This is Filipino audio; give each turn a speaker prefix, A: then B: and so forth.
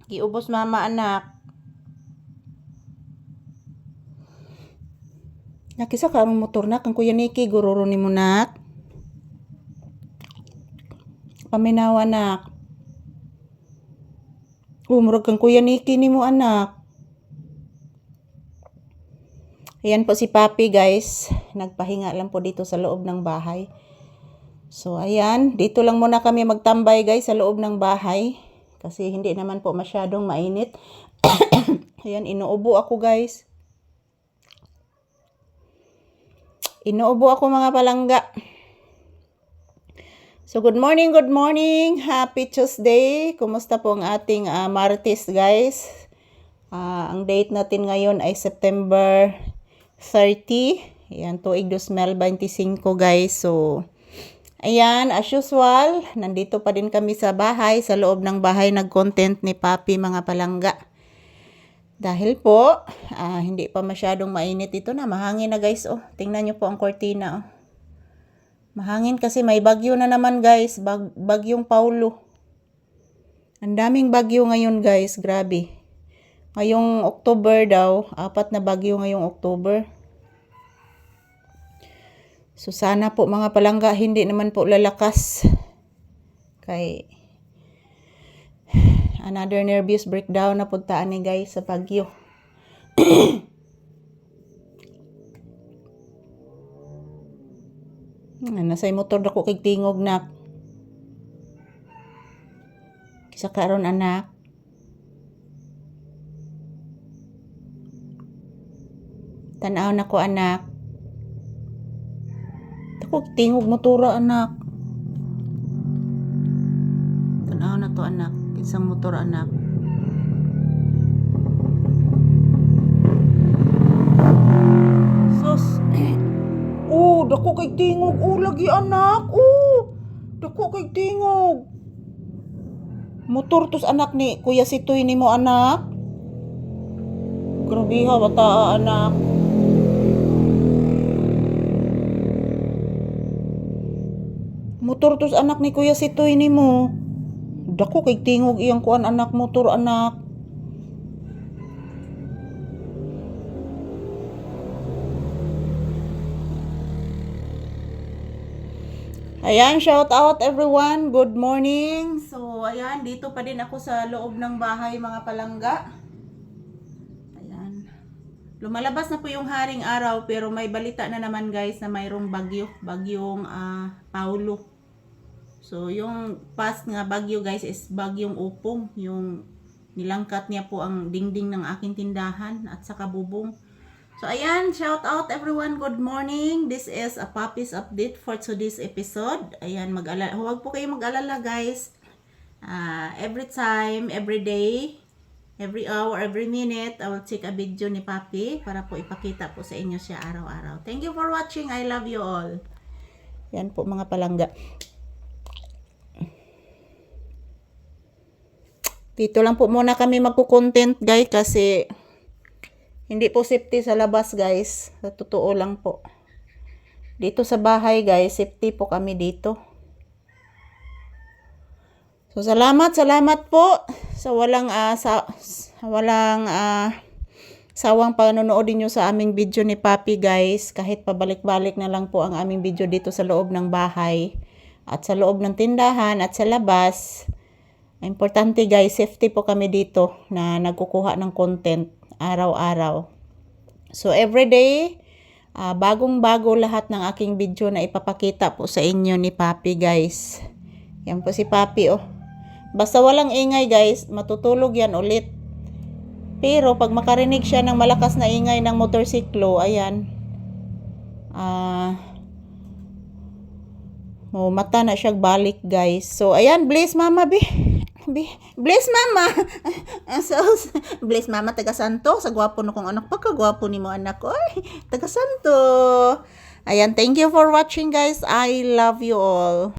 A: Giubos mama anak. Nakisa ka ang motor nak, ang kuya Niki, gururo ni mo nak. Paminawa nak. Murag kang kuya Niki ni mo anak. Ayan po si Papi guys. Nagpahinga lang po dito sa loob ng bahay. So ayan, dito lang muna kami magtambay guys sa loob ng bahay. Kasi hindi naman po masyadong mainit. Ayan, inuubo ako guys. Inuubo ako mga palangga. So good morning, good morning. Happy Tuesday. Kumusta po ang ating Martes guys? Ang date natin ngayon ay September 30. Ayan, tuig 2025 guys. So ayan, as usual, nandito pa din kami sa bahay, sa loob ng bahay, nag-content ni Papi mga palangga. Dahil po, hindi pa masyadong mainit ito na, mahangin na guys, oh. Tingnan nyo po ang kortina, oh. Mahangin kasi may bagyo na naman guys, bagyong Paulo. Ang daming bagyo ngayon guys, grabe. Ngayong October daw, 4 na bagyo ngayong October. So sana po mga palangga hindi naman po lalakas. Kay another nervous breakdown na puntaan ni guys sa bagyo. Nasay motor dako kay tingog nak. Kisa karon anak. Tanaw na ko anak. Dako tingog motora anak. Tanaw na to anak. Isang motor anak. Sus. Oh, dako kay tingog. Oh, lagi anak. Oh, dako kay tingog. Motor tos anak ni Kuya Sitoy ni mo anak. Grabe ha, bata anak. Motor tos anak ni Kuya Sitoy ni mo. Dako kay tingog iyang kuan anak, motor anak. Ayan, shout out everyone. Good morning. So, ayan, dito pa din ako sa loob ng bahay mga palangga. Ayan. Lumalabas na po yung haring araw pero may balita na naman guys na mayroong bagyo. Bagyong Paulo. So, yung past nga bagyo guys is bagyong Upong. Yung nilangkat niya po ang dingding ng aking tindahan at saka bubong. So, ayan, shout out everyone. Good morning. This is a Papi's update for today's episode. Ayan, huwag po kayo mag-alala guys. Every time, every day, every hour, every minute, I will take a video ni Papi para po ipakita po sa inyo siya araw-araw. Thank you for watching. I love you all. Yan po mga palangga. Dito lang po muna kami magko-content guys kasi hindi po safety sa labas guys. Sa totoo lang po. Dito sa bahay guys, safety po kami dito. So salamat po sa walang sawang panonood niyo sa aming video ni Papi guys. Kahit pabalik-balik na lang po ang aming video dito sa loob ng bahay at sa loob ng tindahan at sa labas. Importante guys, safety po kami dito na nagkukuha ng content araw-araw. So everyday, bagong-bago lahat ng aking video na ipapakita po sa inyo ni Papi guys. Yan po si Papi oh. Basta walang ingay guys, matutulog yan ulit. Pero pag makarinig siya ng malakas na ingay ng motorsiklo, ayan. Mata na siya balik guys. So ayan, bless mama bless mama. So, bless mama taga Santo. Sa gwapo no kong anak. Pagkagwapo ni mo anak. Oy, taga Santo. Ayan, thank you for watching guys. I love you all.